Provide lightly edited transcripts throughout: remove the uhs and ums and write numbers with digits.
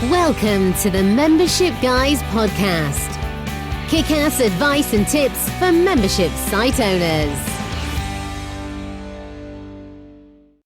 Welcome to the Membership Guys podcast. Kick-ass advice and tips for membership site owners.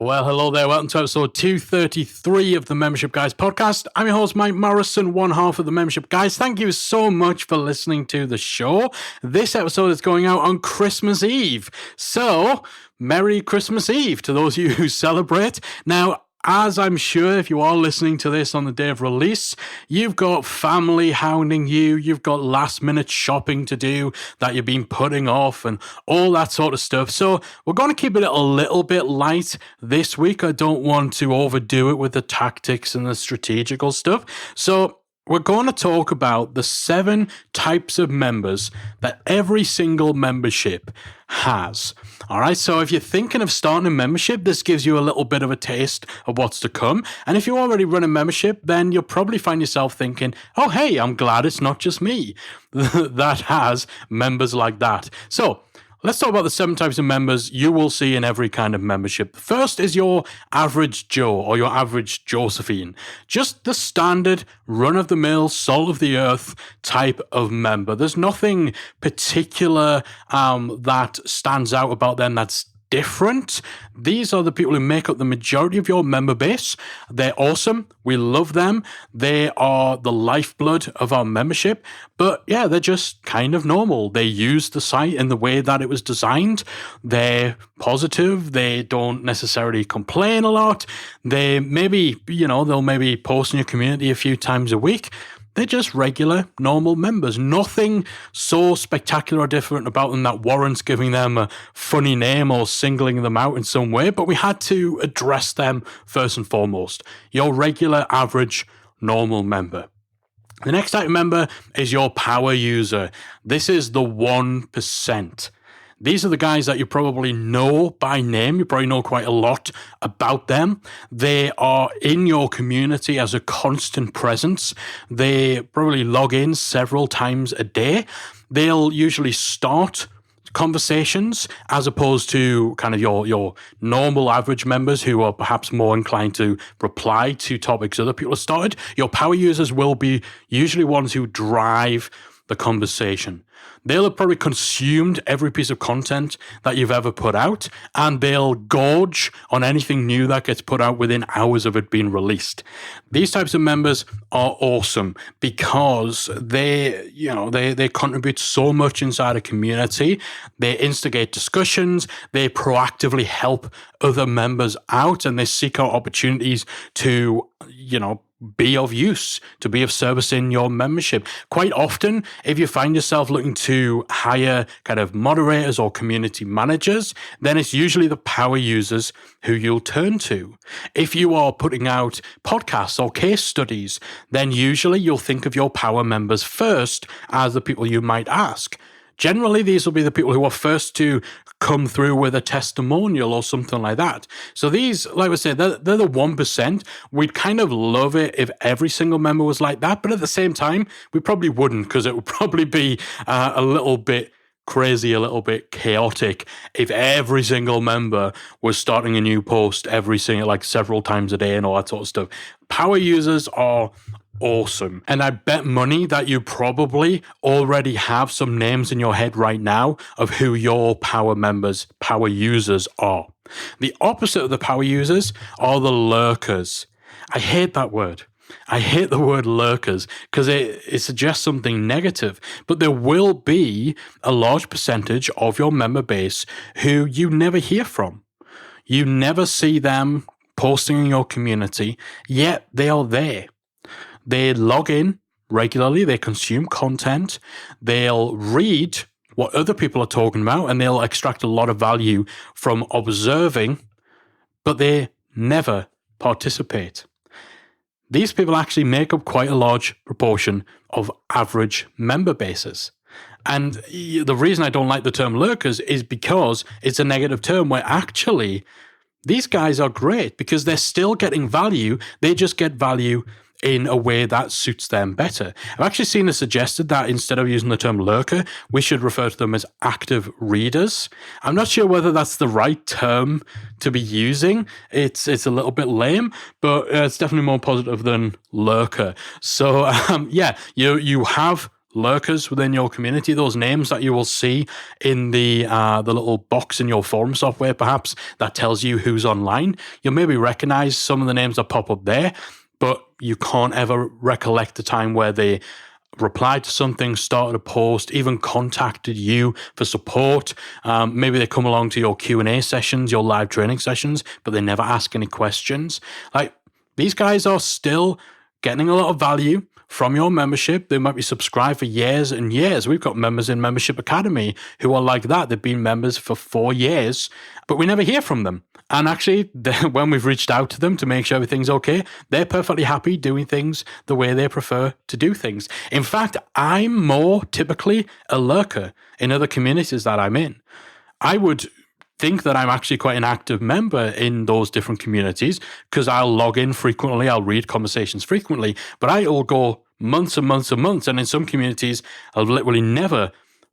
Well, hello there. Welcome to episode 233 of the Membership Guys podcast. I'm your host, Mike Morrison, one half of the Membership Guys. Thank you so much for listening to the show. This episode is going out on Christmas Eve. So, Merry Christmas Eve to those of you who celebrate. Now, as I'm sure if you are listening to this on the day of release, you've got family hounding you, you've got last minute shopping to do that you've been putting off and all that sort of stuff. So we're going to keep it a little bit light this week. I don't want to overdo it with the tactics and the strategical stuff. So we're going to talk about the 7 types of members that every single membership has. All right, so if you're thinking of starting a membership, this gives you a little bit of a taste of what's to come. And if you already run a membership, then you'll probably find yourself thinking, oh, hey, I'm glad it's not just me that has members like that. So let's talk about the 7 types of members you will see in every kind of membership. The first is your average Joe or your average Josephine. Just the standard run-of-the-mill, salt-of-the-earth type of member. There's nothing particular that stands out about them that's different. These are the people who make up the majority of your member base. They're awesome. We love them. They are the lifeblood of our membership. But yeah, they're just kind of normal. They use the site in the way that it was designed. They're positive. They don't necessarily complain a lot. They maybe, they'll maybe post in your community a few times a week. They're just regular, normal members. Nothing so spectacular or different about them that warrants giving them a funny name or singling them out in some way, but we had to address them first and foremost. Your regular, average, normal member. The next type of member is your power user. This is the 1%. These are the guys that you probably know by name. You probably know quite a lot about them. They are in your community as a constant presence. They probably log in several times a day. They'll usually start conversations as opposed to kind of your normal average members who are perhaps more inclined to reply to topics other people have started. Your power users will be usually ones who drive the conversation. They'll have probably consumed every piece of content that you've ever put out, and they'll gorge on anything new that gets put out within hours of it being released. These types of members are awesome because they contribute so much inside a community. They instigate discussions, they proactively help other members out, and they seek out opportunities to, be of use, to be of service in your membership. Quite often, if you find yourself looking to hire kind of moderators or community managers, then it's usually the power users who you'll turn to. If you are putting out podcasts or case studies, then usually you'll think of your power members first as the people you might ask. Generally, these will be the people who are first to come through with a testimonial or something like that. So these, like I said, they're the 1%. We'd kind of love it if every single member was like that, but at the same time, we probably wouldn't, because it would probably be a little bit crazy, a little bit chaotic if every single member was starting a new post several times a day and all that sort of stuff. Power users are awesome. And I bet money that you probably already have some names in your head right now of who your power users are. The opposite of the power users are the lurkers. I hate that word. I hate the word lurkers because it suggests something negative, but there will be a large percentage of your member base who you never hear from. You never see them posting in your community, yet they are there. They log in regularly, they consume content, they'll read what other people are talking about, and they'll extract a lot of value from observing, but they never participate. These people actually make up quite a large proportion of average member bases. And the reason I don't like the term lurkers is because it's a negative term where actually these guys are great because they're still getting value. They just get value in a way that suits them better. I've actually seen it suggested that instead of using the term lurker, we should refer to them as active readers. I'm not sure whether that's the right term to be using. It's a little bit lame, but it's definitely more positive than lurker. So you have lurkers within your community, those names that you will see in the little box in your forum software, perhaps, that tells you who's online. You'll maybe recognize some of the names that pop up there, but you can't ever recollect the time where they replied to something, started a post, even contacted you for support. Maybe they come along to your Q&A sessions, your live training sessions, but they never ask any questions. Like, these guys are still getting a lot of value from your membership. They might be subscribed for years and years. We've got members in Membership Academy who are like that. They've been members for 4 years, but we never hear from them. And actually, when we've reached out to them to make sure everything's okay, they're perfectly happy doing things the way they prefer to do things. In fact, I'm more typically a lurker in other communities that I'm in. I would think that I'm actually quite an active member in those different communities because I'll log in frequently, I'll read conversations frequently, but I'll go months and months and months, and in some communities, I've literally never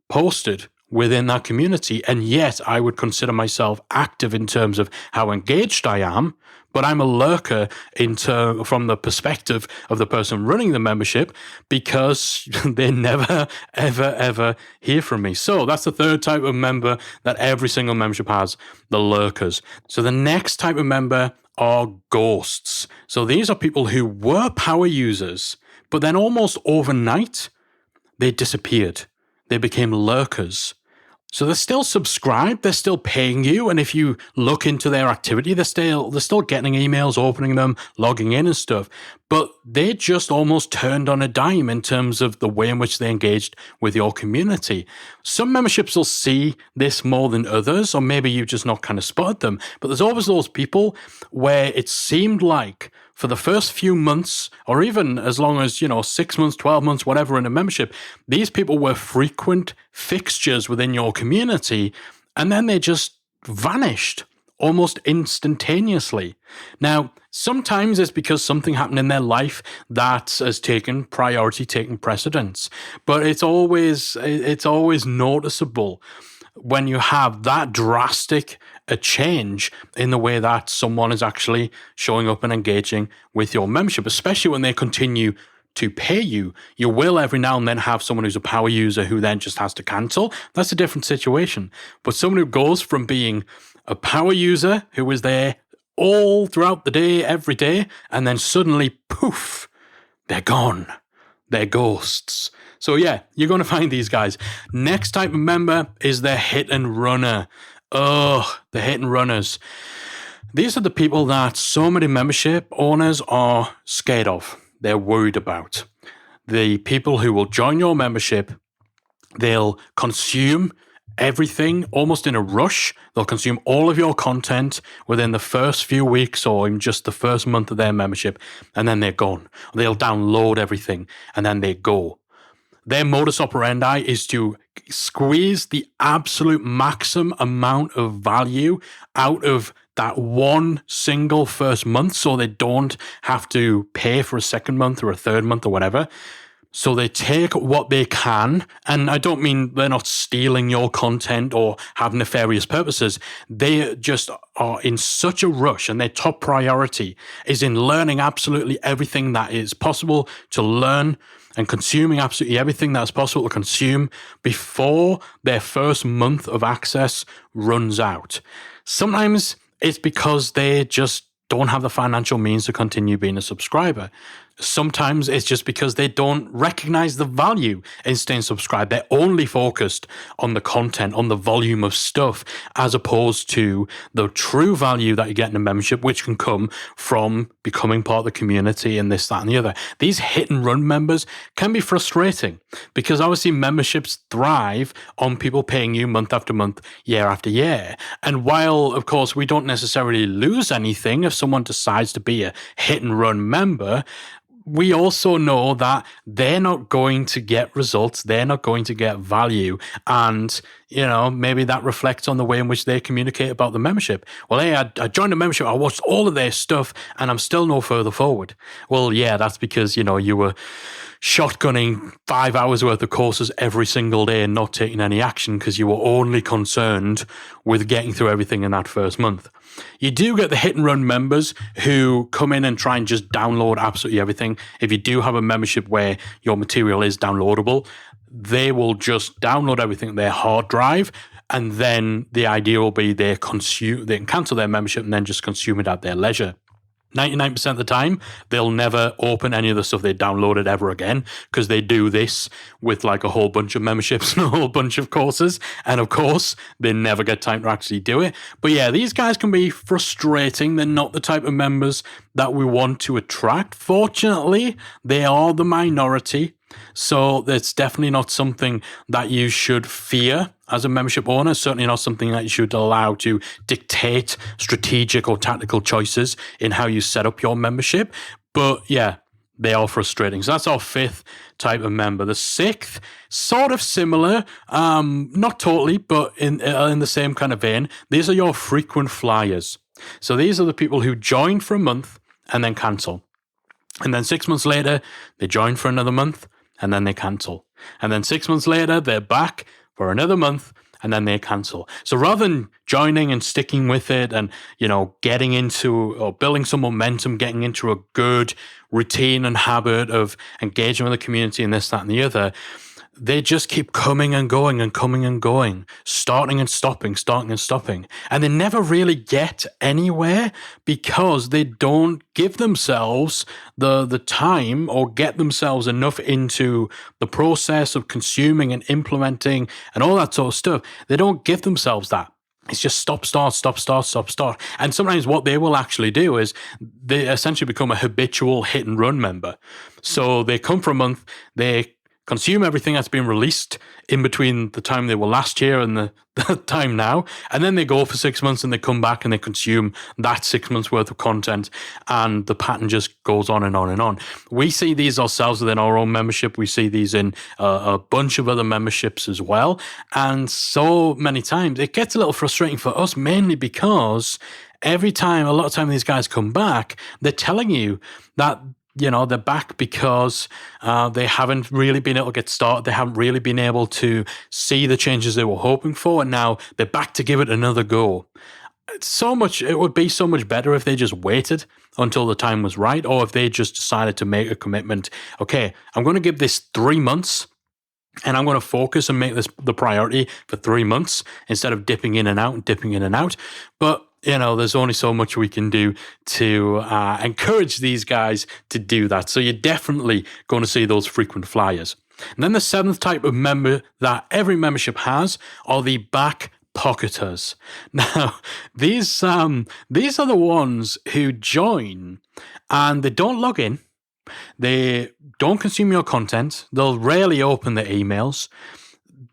posted within that community, and yet I would consider myself active in terms of how engaged I am, but I'm a lurker from the perspective of the person running the membership because they never, ever hear from me. So that's the third type of member that every single membership has, the lurkers. So the next type of member are ghosts. So these are people who were power users, but then almost overnight, they disappeared. They became lurkers. So they're still subscribed, they're still paying you, and if you look into their activity, they're still getting emails, opening them, logging in and stuff. But they just almost turned on a dime in terms of the way in which they engaged with your community. Some memberships will see this more than others, or maybe you've just not kind of spotted them. But there's always those people where it seemed like for the first few months, or even as long as, 6 months, 12 months, whatever in a membership, these people were frequent fixtures within your community, and then they just vanished almost instantaneously. Now, sometimes it's because something happened in their life that has taken precedence, but it's always noticeable when you have that drastic a change in the way that someone is actually showing up and engaging with your membership, especially when they continue to pay you. You will every now and then have someone who's a power user who then just has to cancel. That's a different situation. But someone who goes from being a power user who is there all throughout the day, every day, and then suddenly, poof, they're gone. They're ghosts. So yeah, you're going to find these guys. Next type of member is the hit and runner. Oh, the hit and runners. These are the people that so many membership owners are scared of. They're worried about. The people who will join your membership, they'll consume everything almost in a rush. They'll consume all of your content within the first few weeks or in just the first month of their membership, and then they're gone. They'll download everything, and then they go. Their modus operandi is to squeeze the absolute maximum amount of value out of that one single first month so they don't have to pay for a second month or a third month or whatever. So they take what they can, and I don't mean they're not stealing your content or have nefarious purposes. They just are in such a rush, and their top priority is in learning absolutely everything that is possible to learn and consuming absolutely everything that's possible to consume before their first month of access runs out. Sometimes it's because they just don't have the financial means to continue being a subscriber. Sometimes it's just because they don't recognize the value in staying subscribed. They're only focused on the content, on the volume of stuff, as opposed to the true value that you get in a membership, which can come from becoming part of the community and this, that, and the other. These hit and run members can be frustrating because obviously memberships thrive on people paying you month after month, year after year. And while, of course, we don't necessarily lose anything if someone decides to be a hit and run member, we also know that they're not going to get results. They're not going to get value. And, maybe that reflects on the way in which they communicate about the membership. Well, hey, I joined the membership. I watched all of their stuff and I'm still no further forward. Well, yeah, that's because, you were shotgunning 5 hours worth of courses every single day and not taking any action because you were only concerned with getting through everything in that first month. You do get the hit and run members who come in and try and just download absolutely everything. If you do have a membership where your material is downloadable, they will just download everything on their hard drive, and then the idea will be they can cancel their membership and then just consume it at their leisure. 99% of the time, they'll never open any of the stuff they downloaded ever again, because they do this with like a whole bunch of memberships and a whole bunch of courses. And of course, they never get time to actually do it. But yeah, these guys can be frustrating. They're not the type of members that we want to attract. Fortunately, they are the minority. So that's definitely not something that you should fear as a membership owner. Certainly not something that you should allow to dictate strategic or tactical choices in how you set up your membership. But yeah, they are frustrating. So that's our fifth type of member. The sixth, sort of similar, not totally, but in the same kind of vein. These are your frequent flyers. So these are the people who join for a month and then cancel. And then 6 months later, they join for another month and then they cancel. And then 6 months later, they're back for another month and then they cancel. So rather than joining and sticking with it and, getting into or building some momentum, getting into a good routine and habit of engaging with the community and this, that, and the other, they just keep coming and going and coming and going, starting and stopping. And they never really get anywhere because they don't give themselves the time or get themselves enough into the process of consuming and implementing and all that sort of stuff. They don't give themselves that. It's just stop, start. And sometimes what they will actually do is they essentially become a habitual hit and run member. So they come for a month, they consume everything that's been released in between the time they were last year and the time now. And then they go for 6 months and they come back and they consume that 6 months worth of content. And the pattern just goes on and on and on. We see these ourselves within our own membership. We see these in a bunch of other memberships as well. And so many times it gets a little frustrating for us, mainly because a lot of time these guys come back, they're telling you that they're back because they haven't really been able to get started. They haven't really been able to see the changes they were hoping for. And now they're back to give it another go. It would be so much better if they just waited until the time was right, or if they just decided to make a commitment. Okay, I'm going to give this 3 months and I'm going to focus and make this the priority for 3 months instead of dipping in and out. But there's only so much we can do to encourage these guys to do that. So you're definitely going to see those frequent flyers. And then the seventh type of member that every membership has are the back pocketers. Now, these are the ones who join and they don't log in. They don't consume your content. They'll rarely open their emails,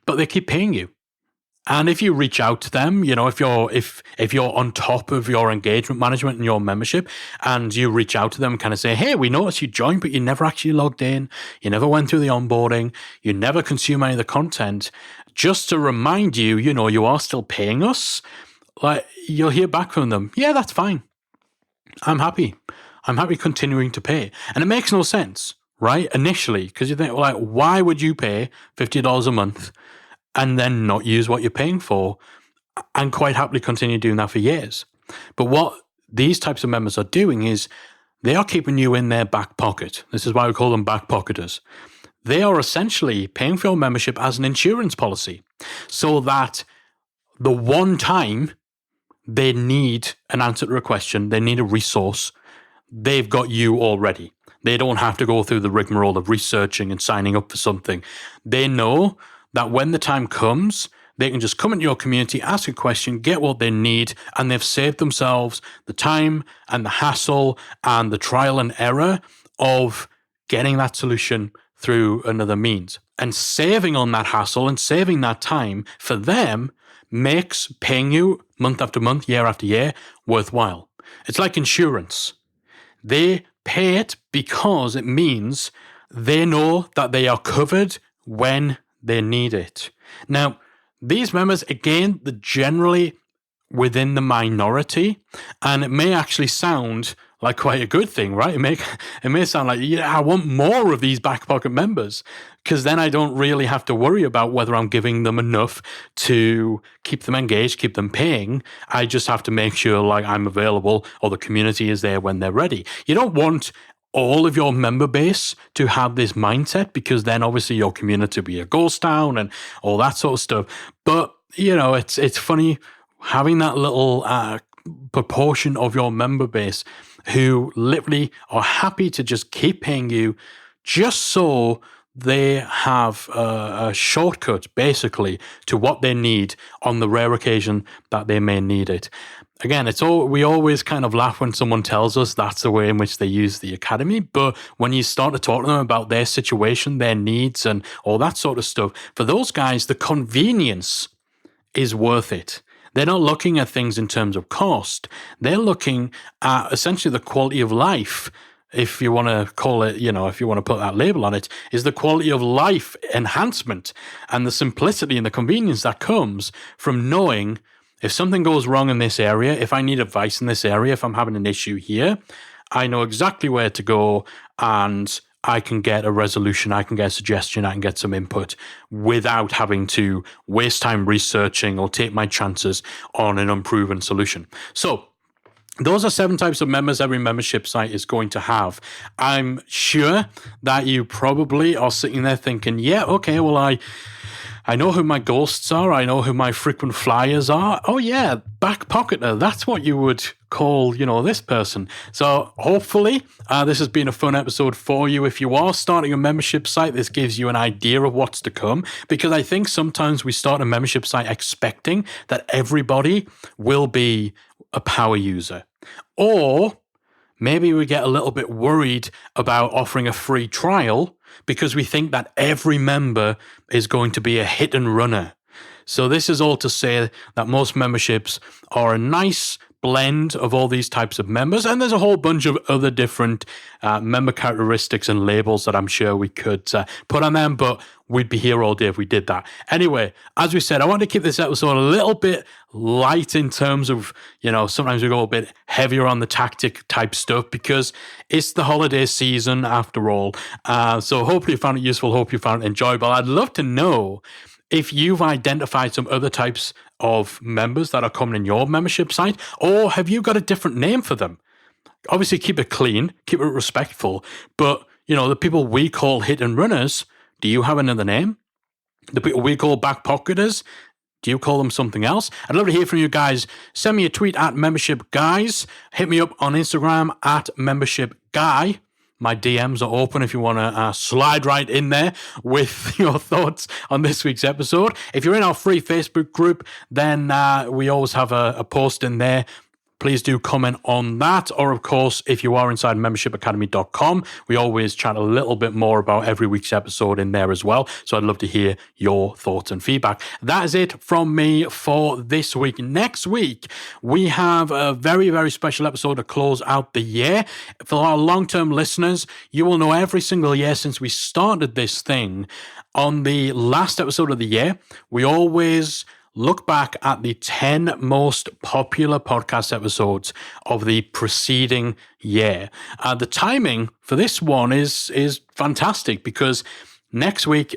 but they keep paying you. And if you reach out to them, if you're on top of your engagement management and your membership, and you reach out to them and kind of say, hey, we noticed you joined, but you never actually logged in. You never went through the onboarding. You never consume any of the content. Just to remind you, you are still paying us. Like, you'll hear back from them. Yeah, that's fine. I'm happy continuing to pay. And it makes no sense, right? Initially, because you think, why would you pay $50 a month and then not use what you're paying for and quite happily continue doing that for years? But what these types of members are doing is they are keeping you in their back pocket. This is why we call them back pocketers. They are essentially paying for your membership as an insurance policy, so that the one time they need an answer to a question, they need a resource, they've got you already. They don't have to go through the rigmarole of researching and signing up for something. They know that when the time comes, they can just come into your community, ask a question, get what they need, and they've saved themselves the time and the hassle and the trial and error of getting that solution through another means. And saving on that hassle and saving that time for them makes paying you month after month, year after year, worthwhile. It's like insurance. They pay it because it means they know that they are covered when they need it. Now, these members, again, they're generally within the minority, and it may actually sound like quite a good thing, right? It may sound like, yeah, I want more of these back pocket members, because then I don't really have to worry about whether I'm giving them enough to keep them engaged, keep them paying. I just have to make sure like I'm available or the community is there when they're ready. You don't want all of your member base to have this mindset, because then obviously your community will be a ghost town and all that sort of stuff. But, it's funny having that little proportion of your member base who literally are happy to just keep paying you just so they have a shortcut basically to what they need on the rare occasion that they may need it. Again, we always kind of laugh when someone tells us that's the way in which they use the academy, but when you start to talk to them about their situation, their needs and all that sort of stuff, for those guys, the convenience is worth it. They're not looking at things in terms of cost. They're looking at essentially the quality of life, if you want to call it, if you want to put that label on it, is the quality of life enhancement and the simplicity and the convenience that comes from knowing if something goes wrong in this area, if I need advice in this area, if I'm having an issue here, I know exactly where to go and I can get a resolution, I can get a suggestion, I can get some input without having to waste time researching or take my chances on an unproven solution. So those are 7 types of members every membership site is going to have. I'm sure that you probably are sitting there thinking, yeah, okay, well, I know who my ghosts are. I know who my frequent flyers are. Oh yeah, back pocketer. That's what you would call, this person. So hopefully this has been a fun episode for you. If you are starting a membership site, this gives you an idea of what's to come, because I think sometimes we start a membership site expecting that everybody will be a power user, or maybe we get a little bit worried about offering a free trial because we think that every member is going to be a hit and runner. So this is all to say that most memberships are a nice blend of all these types of members, and there's a whole bunch of other different member characteristics and labels that I'm sure we could put on them, but we'd be here all day if we did that. Anyway, as we said, I want to keep this episode a little bit light in terms of, sometimes we go a bit heavier on the tactic type stuff because it's the holiday season after all. So hopefully you found it useful, hope you found it enjoyable. I'd love to know if you've identified some other types of members that are coming in your membership site, or have you got a different name for them? Obviously, keep it clean, keep it respectful, but, the people we call hit and runners, do you have another name? The people we call back pocketers, do you call them something else? I'd love to hear from you guys. Send me a tweet at membership guys. Hit me up on Instagram at membership guy. My DMs are open if you want to slide right in there with your thoughts on this week's episode. If you're in our free Facebook group, then we always have a post in there. Please do comment on that. Or, of course, if you are inside membershipacademy.com, we always chat a little bit more about every week's episode in there as well. So I'd love to hear your thoughts and feedback. That is it from me for this week. Next week, we have a very, very special episode to close out the year. For our long-term listeners, you will know every single year since we started this thing, on the last episode of the year, we always look back at the 10 most popular podcast episodes of the preceding year. The timing for this one is fantastic because next week,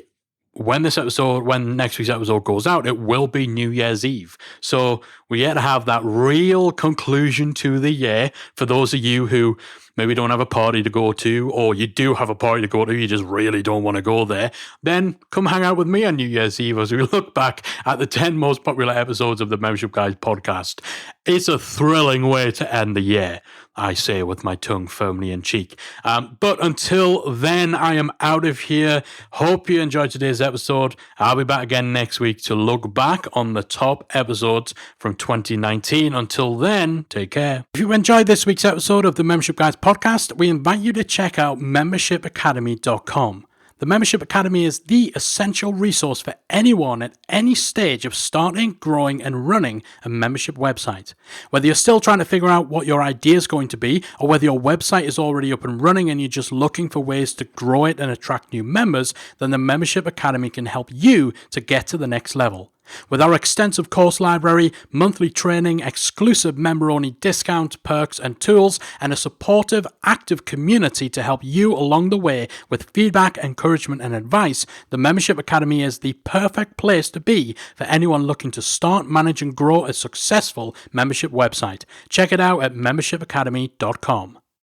when next week's episode goes out, it will be New Year's Eve. So we get to have that real conclusion to the year for those of you who maybe don't have a party to go to, or you do have a party to go to, you just really don't want to go there, then come hang out with me on New Year's Eve as we look back at the 10 most popular episodes of the Membership Guys podcast. It's a thrilling way to end the year, I say with my tongue firmly in cheek. But until then, I am out of here. Hope you enjoyed today's episode. I'll be back again next week to look back on the top episodes from 2019. Until then, take care. If you enjoyed this week's episode of the Membership Guys podcast, we invite you to check out membershipacademy.com. The Membership Academy is the essential resource for anyone at any stage of starting, growing, and running a membership website. Whether you're still trying to figure out what your idea is going to be, or whether your website is already up and running and you're just looking for ways to grow it and attract new members, then the Membership Academy can help you to get to the next level. With our extensive course library, monthly training, exclusive member-only discounts, perks, and tools, and a supportive, active community to help you along the way with feedback, encouragement, and advice, the Membership Academy is the perfect place to be for anyone looking to start, manage, and grow a successful membership website. Check it out at membershipacademy.com.